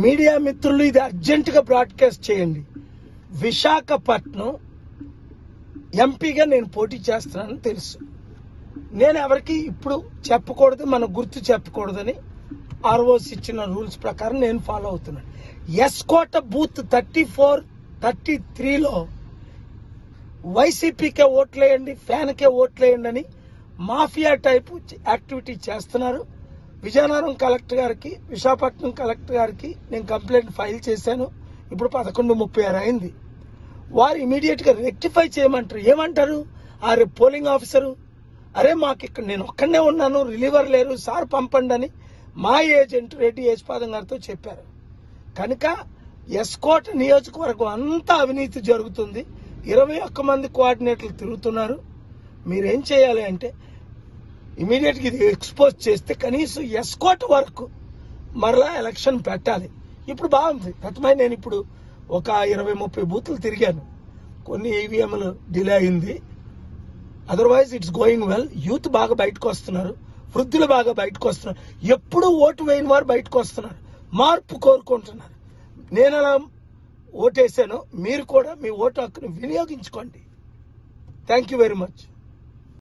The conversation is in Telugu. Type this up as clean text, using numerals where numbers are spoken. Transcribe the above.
మీడియా మిత్రులు ఇది అర్జెంటుగా బ్రాడ్కాస్ట్ చేయండి. విశాఖపట్నం ఎంపీగా నేను పోటీ చేస్తున్నానని తెలుసు. నేను ఎవరికి ఇప్పుడు చెప్పకూడదు, మన గుర్తు చెప్పకూడదని ఆర్ఓసి ఇచ్చిన రూల్స్ ప్రకారం నేను ఫాలో అవుతున్నాను. ఎస్కోట బూత్ 34, 33లో వైసీపీకే ఓట్లేయండి, ఫ్యాన్కే ఓట్లేయండి అని మాఫియా టైపు యాక్టివిటీ చేస్తున్నారు. విజయనగరం కలెక్టర్ గారికి, విశాఖపట్నం కలెక్టర్ గారికి నేను కంప్లైంట్ ఫైల్ చేశాను. ఇప్పుడు 11:36 అయింది. వారు ఇమీడియట్ గా రెక్టిఫై చేయమంటారు. ఏమంటారు? ఆ పోలింగ్ ఆఫీసరు, అరే మాకు ఇక్కడ నేను ఒక్కడనే ఉన్నాను, రిలీవర్ లేరు సార్ పంపండి అని మా ఏజెంట్ రెడ్డి యశ్పాదం గారితో చెప్పారు. కనుక ఎస్కోట నియోజకవర్గం అంతా అవినీతి జరుగుతుంది. 21 మంది కోఆర్డినేటర్లు తిరుగుతున్నారు. మీరేం చేయాలి అంటే ఇమీడియట్ గా ఇది ఎక్స్పోజ్ చేస్తే కనీసం ఎస్కోట వరకు మరలా ఎలక్షన్ పెట్టాలి. ఇప్పుడు బాగుంది. గతమై నేను ఇప్పుడు ఒక 20-30 బూతులు తిరిగాను. కొన్ని ఈవీఎంలు డిలే అయింది. Otherwise it's going well. Youth బాగా బయటకు వస్తున్నారు, వృద్ధులు బాగా బయటకు వస్తున్నారు, ఎప్పుడు ఓటు వేయని వారు బయటకు వస్తున్నారు, మార్పు కోరుకుంటున్నారు. నేను అలా ఓటేసాను, మీరు కూడా మీ ఓటు హక్కును వినియోగించుకోండి. Thank you very much.